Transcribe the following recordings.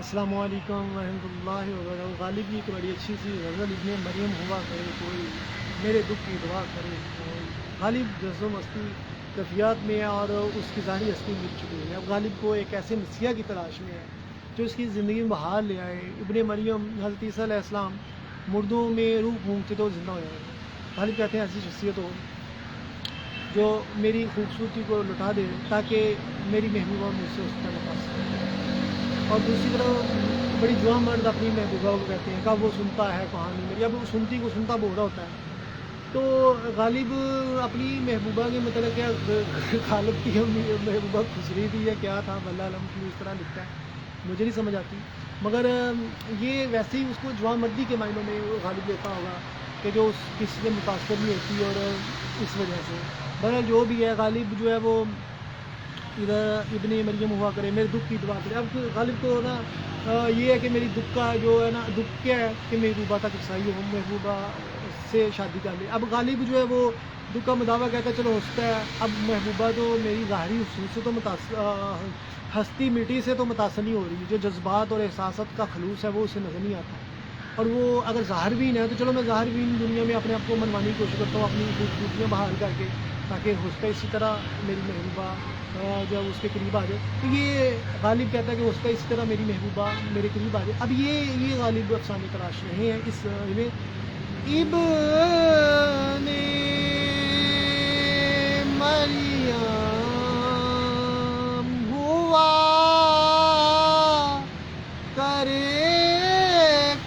السلام علیکم ورحمۃ اللہ وبرکاتہ۔ غالب کی ایک بڑی اچھی سی غزل ابن مریم ہوا کرے کوئی، میرے دکھ کی دعا کرے کوئی۔ غالب جذب و مستی کیفیات میں ہے اور اس کی ظاہری ہستی مل چکی ہے۔ اب غالب کو ایک ایسے مسیح کی تلاش میں ہے جو اس کی زندگی میں بحال لے آئے۔ ابن مریم حضرت عیسیٰ علیہ السلام مردوں میں روح پھونکتے تو زندہ ہو جائے۔ غالب کہتے ہیں ایسی شخصیت ہو جو میری خوبصورتی کو لٹا دے تاکہ میری محبوبہ مجھ سے اس کا نفاذ کرے۔ اور دوسری طرف بڑی جوان مرد اپنی محبوبہ کو کہتے ہیں کب وہ سنتا ہے کہانی میری، اب سنتی کو سنتا بوڑھا ہوتا ہے۔ تو غالب اپنی محبوبہ کے متعلق کیا غالب کی محبوبہ خسری تھی یا کیا تھا، واللہ علم کیوں اس طرح لکھتا ہے مجھے نہیں سمجھ آتی، مگر یہ ویسے ہی اس کو جوان مردی کے معنوں میں غالب لیتا ہوگا کہ جو اس کسی سے متاثر نہیں ہوتی، اور اس وجہ سے بہرحال جو بھی ہے غالب جو ہے وہ ادھر ابن مریم ہوا کرے میرے دکھ کی دعا کرے۔ اب غالب کو نا یہ ہے کہ میری دکھ کا جو ہے نا دکھ کیا ہے کہ محبوبہ تک رسائی ہو، محبوبہ سے شادی کر لے۔ اب غالب جو ہے وہ دکھ کا مداوع کہتا ہے چلو ہنستا ہے، اب محبوبہ تو میری ظاہری حسن سے تو ہستی مٹی سے تو متاثر نہیں ہو رہی، جو جذبات اور احساسات کا خلوص ہے وہ اسے نظر نہیں آتا، اور وہ اگر ظاہر بین ہے تو چلو میں ظاہر بین دنیا میں اپنے آپ کو منوانے کی کوشش کرتا ہوں اپنی خوبصورتیاں بحال کر کے، تاکہ ہنستا اسی طرح میری محبوبہ جب اس کے قریب آ جائے۔ تو یہ غالب کہتا ہے کہ ہنستا اسی طرح میری محبوبہ میرے قریب آ جائے۔ اب یہ غالب افسانے تلاش رہے ہیں اس میں ابن مریم ہوا کرے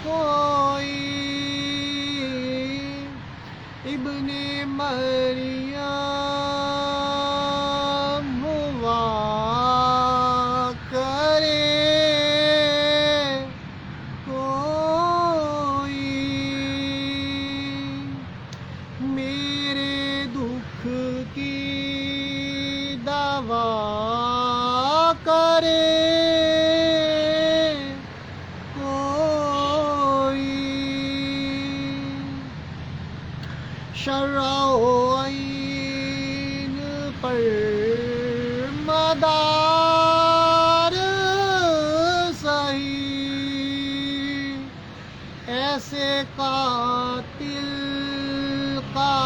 کوئی، ابن مریم ہوا کرے کوئی، میرے دکھ کی دوا کرے کوئی، شرع و عین پر مدار سہی، ایسے قاتل کا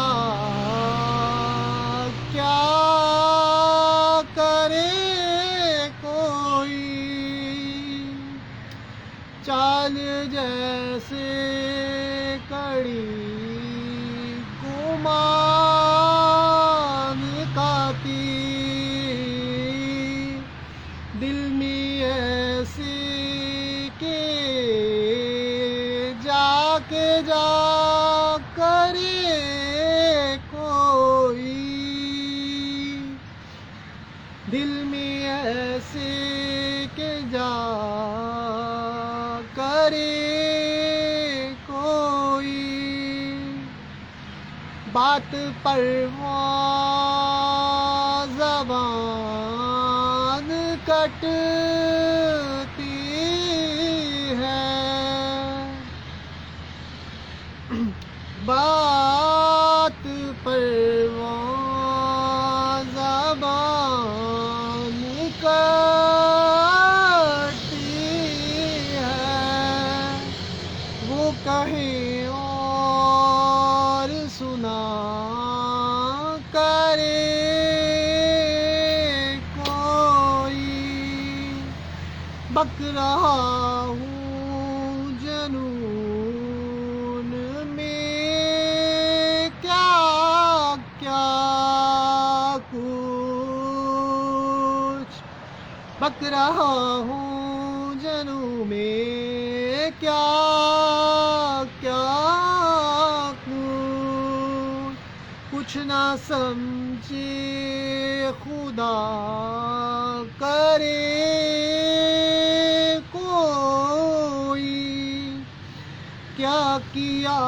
کیا کرے کوئی، چال جیسے کڑی گمان کا تیر، دل میں ایسے کہ جا کرے کوئی، دل میں ایسے کہ جا کرے کوئی، بات پر زبان کٹتی ہے، بات پر زبان کٹتی ہے، وہ کہیں اور سنا کرے کوئی، بک رہا ہوں جنون میں کیا کیا کچھ، بک رہا ہوں جنون میں کیا کیا کچھ نہ سمجھے خدا کرے کوئی، کیا کیا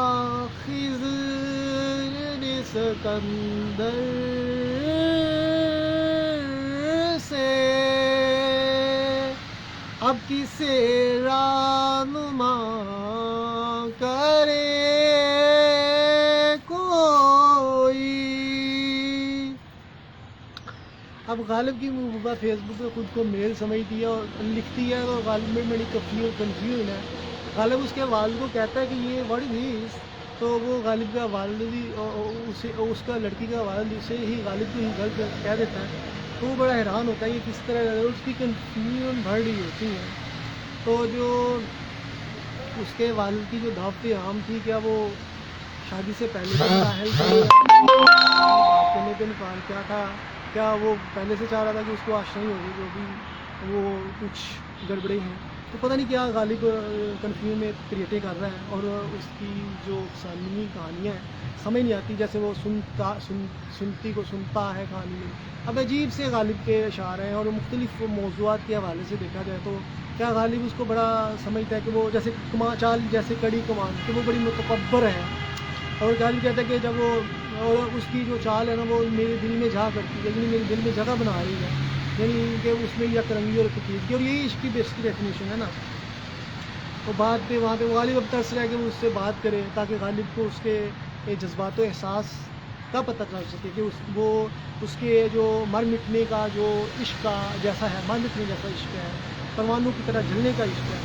خضر نے سکندر سے، اب کسے رہنما کرے کوئی۔ اب غالب کی محبوبہ فیس بک پہ خود کو میل سمجھتی ہے اور لکھتی ہے، تو غالب میں بڑی کنفیوژن ہے۔ غالب اس کے والد کو کہتا ہے کہ یہ واٹ از دس، تو وہ غالب کا والد بھی اسے اس کا لڑکی کا والد اسے ہی غالب کو ہی غلط کہہ دیتا ہے، تو وہ بڑا حیران ہوتا ہے یہ کس طرح اس کی کنفیوژن بڑھ رہی ہوتی ہے۔ تو جو اس کے والد کی جو دعوت عام تھی، کیا وہ شادی سے پہلے سے ظاہر بات کرنے پہ نکال کیا تھا، کیا وہ پہلے سے چاہ رہا تھا کہ اس کو آشنائی ہوگی، جو بھی وہ کچھ گڑبڑیں ہیں، تو پتہ نہیں کیا غالب کنفیوژن میں کریٹیں کر رہا ہے، اور اس کی جو ثانوی کہانیاں ہیں سمجھ نہیں آتی، جیسے وہ سنتی کو سنتا ہے کہانی میں، اب عجیب سے غالب کے اشعار ہیں، اور مختلف موضوعات کے حوالے سے دیکھا جائے تو کیا غالب اس کو بڑا سمجھتا ہے کہ وہ جیسے چال جیسے کڑی کمان کہ وہ بڑی متکبر ہے، اور غالب کہتا ہے کہ جب وہ اور اس کی جو چال ہے نا وہ میرے دل میں جا کرتی ہے، یعنی میرے دل میں جگہ بنا رہی ہے، یعنی کہ اس میں یک رنگی اور پکیزگی، اور یہی عشق کی بیسٹ ڈیفینیشن ہے نا۔ تو بات پہ وہاں پہ غالب اب ترس رہا ہے کہ وہ اس سے بات کرے، تاکہ غالب کو اس کے جذبات و احساس کا پتہ چل سکے کہ وہ اس کے جو مر مٹنے کا جو عشق کا جیسا ہے، مر مٹنے جیسا عشق ہے، پروانوں کی طرح جلنے کا عشق ہے،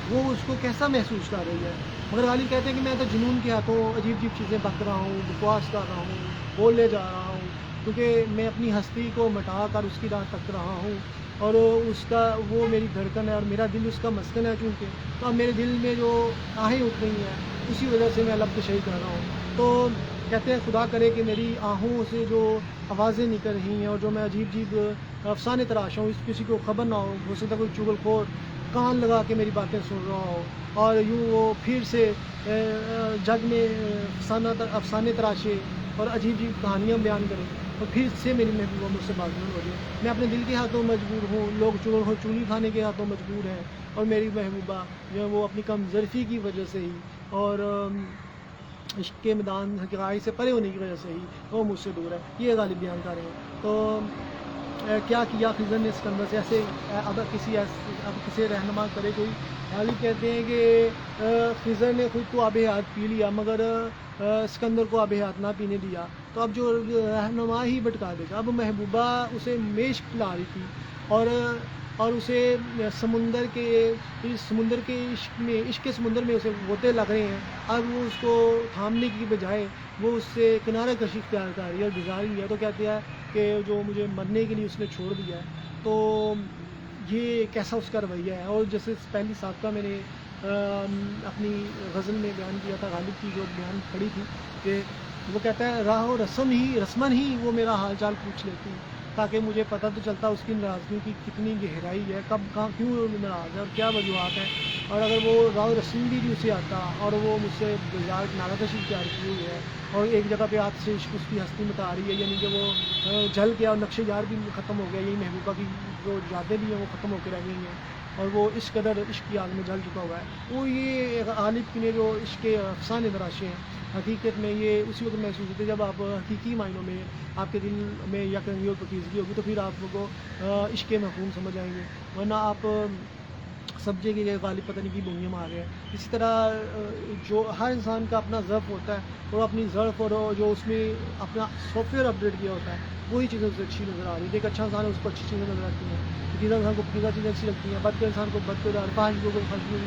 وہ اس کو کیسا محسوس کر رہی ہے۔ مگر غالب کہتے ہیں کہ میں تو جنون کے ہاتھوں عجیب عجیب چیزیں بک رہا ہوں، بکواس کر رہا ہوں، بولے جا رہا ہوں، کیونکہ میں اپنی ہستی کو مٹا کر اس کی راہ تک رہا ہوں، اور اس کا وہ میری دھڑکن ہے، اور میرا دل اس کا مسکن ہے، چونکہ تو اب میرے دل میں جو آہیں اٹھ رہی ہیں اسی وجہ سے میں لب کشی کر رہا ہوں۔ تو کہتے ہیں خدا کرے کہ میری آہوں سے جو آوازیں نکل رہی ہیں، اور جو میں عجیب عجیب افسانے تراش ہوں، اس کسی کو خبر نہ ہو سکتا کوئی چغل خور کان لگا کے میری باتیں سن رہا ہو، اور یوں وہ پھر سے جگ میں افسانے تراشے اور عجیب عجیب کہانیاں بیان کریں، اور پھر سے میری محبوبہ مجھ سے بات ہو جائے۔ میں اپنے دل کے ہاتھوں مجبور ہوں، لوگ چولی کھانے کے ہاتھوں مجبور ہیں، اور میری محبوبہ جو ہے وہ اپنی کم ظرفی کی وجہ سے ہی، اور عشق کے میدان حقائق سے پرے ہونے کی وجہ سے ہی وہ مجھ سے دور ہے، یہ غالب بیان کر رہے ہیں۔ تو کیا کیا خضر نے اسکندر سے، ایسے اب کسی رہنما کرے کوئی۔ غالب کہتے ہیں کہ خضر نے خود کو آب حیات پی لیا، مگر اسکندر کو آب حیات نہ پینے دیا، تو اب جو رہنما ہی بھٹکا دے گا۔ اب محبوبہ اسے میش پلا رہی تھی، اور اسے سمندر کے عشق کے سمندر میں اسے غوطے لگ رہے ہیں، اب وہ اس کو تھامنے کی بجائے وہ اس سے کنارہ کشی اختیار کر رہی ہے اور گزار رہی ہے، تو کہتے ہیں کہ جو مجھے مرنے کے لیے اس نے چھوڑ دیا ہے، تو یہ کیسا اس کا رویہ ہے۔ اور جیسے پہلی سابقہ میں نے اپنی غزل میں بیان کیا تھا، غالب کی جو بیان کھڑی تھی، کہ وہ کہتا ہے راہ و رسمن ہی وہ میرا حال چال پوچھ لیتی، تاکہ مجھے پتہ تو چلتا اس کی ناراضگی کی کتنی گہرائی ہے، کہاں کیوں ناراض ہے اور کیا وجوہات ہیں، اور اگر وہ راہ و رسم بھی اسے آتا اور وہ مجھ سے نعرہ کشی اختیار کی ہوئی ہے، اور ایک جگہ پہ ہاتھ سے عشق اس کی ہستی مٹا رہی ہے، یعنی کہ وہ جل گیا اور نقش یار بھی ختم ہو گیا، یہی محبوبہ کی جو یادیں بھی ہیں وہ ختم ہو کے رہ گئی ہیں، اور وہ اس قدر عشق کی آگ میں جل چکا ہوا ہے۔ وہ یہ غالب کی نے جو عشق کے افسانے تراشے ہیں، حقیقت میں یہ اسی وقت محسوس ہوتے جب آپ حقیقی معنوں میں آپ کے دل میں یک رنگی اور پکیزگی ہوگی، تو پھر آپ کو عشق کے مفہوم سمجھ آئیں گے، ورنہ آپ سمجھے کہ یہ غالب پتہ نہیں کی بونیاں مار رہے ہیں۔ اسی طرح جو ہر انسان کا اپنا ضعف ہوتا ہے، اور اپنی ضعف اور جو اس میں اپنا سافٹ ویئر اپڈیٹ کیا ہوتا ہے، وہی چیزیں اسے اچھی نظر آ رہی ہے۔ ایک اچھا انسان ہے، اس کو اچھی چیزیں نظر آتی ہیں، پکیزہ انسان کو پکیزہ چیزیں اچھی لگتی ہیں، بد کے انسان کو بد کے خواہش کو اچھی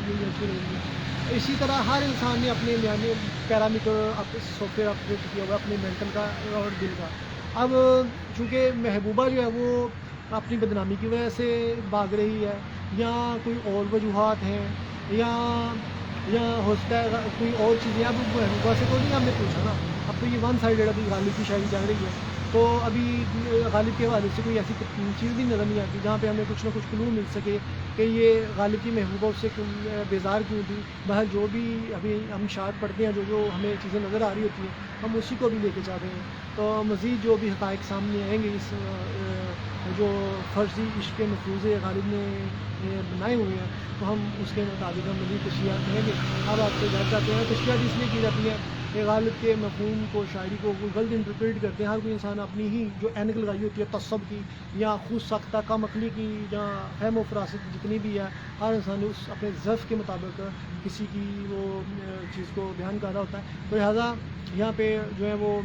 لگتی ہیں۔ اسی طرح ہر انسان نے اپنے پیرامیٹر سافٹ ویئر اپڈیٹ کیا ہوا ہے، اپنے مینٹل کا اور دل کا۔ اب چونکہ محبوبہ جو ہے وہ اپنی بدنامی کی وجہ سے بھاگ رہی ہے، یا کوئی اور وجوہات ہیں، یا ہو سکتا ہے کوئی اور چیزیں، اب محبوبہ سے تو نہیں ہم نے پوچھا نا، اب تو یہ ون سائیڈڈ ابھی غالب کی شاعری چل رہی ہے، تو ابھی غالب کے حوالے سے کوئی ایسی چیز بھی نظر نہیں آتی جہاں پہ ہمیں کچھ نہ کچھ کلو مل سکے کہ یہ غالب کی محبوبہ اس سے بیزار کیوں تھی۔ بہر جو بھی ابھی ہم شاعر پڑھتے ہیں، جو ہمیں چیزیں نظر آ رہی ہوتی ہیں، ہم اسی کو بھی لے کے چاہتے ہیں، تو مزید جو بھی حقائق سامنے آئیں گے اس جو فرضی عشق کے مفروضے غالب نے بنائے ہوئے ہیں، تو ہم اس کے مطابق ہم مزید تشریحات کریں گے۔ اب آپ سے جان چاہتے ہیں تشریحات اس لیے کی جاتی ہیں کہ غالب کے مفہوم کو، شاعری کو غلط انٹرپریٹ کرتے ہیں۔ ہر کوئی انسان اپنی ہی جو اینک لگائی ہوتی ہے تعصب کی، یا خود ساختہ کم عقلی کی، یا فہم و فراست جتنی بھی ہے، ہر انسان اس اپنے ضعف کے مطابق کسی کی وہ چیز کو بیان کر رہا ہوتا ہے، تو لہٰذا یہاں پہ جو ہے وہ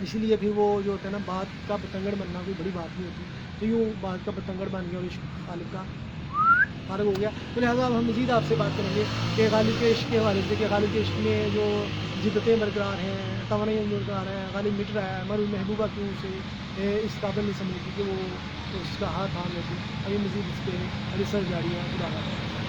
اسی لیے پھر وہ جو ہوتا ہے نا، بات کا بتنگڑ بننا کوئی بڑی بات نہیں ہوتی۔ تو یوں بات کا بتنگڑ بن گیا اور عشق غالب کا فارغ ہو گیا. تو لہٰذا اب ہم مزید آپ سے بات کریں گے کہ غالب کے عشق کے حوالے سے کہ غالب کے عشق میں جو جدتیں برقرار ہیں, توانائی برقرار ہیں, غالب مٹ رہا ہے, مگر محبوبہ کیوں اسے اس قابل نہیں سمجھتی کہ وہ اس کا ہاتھ تھام لیتی. ابھی مزید اس پہ ریسرچ جاری ہے. خدا حافظ.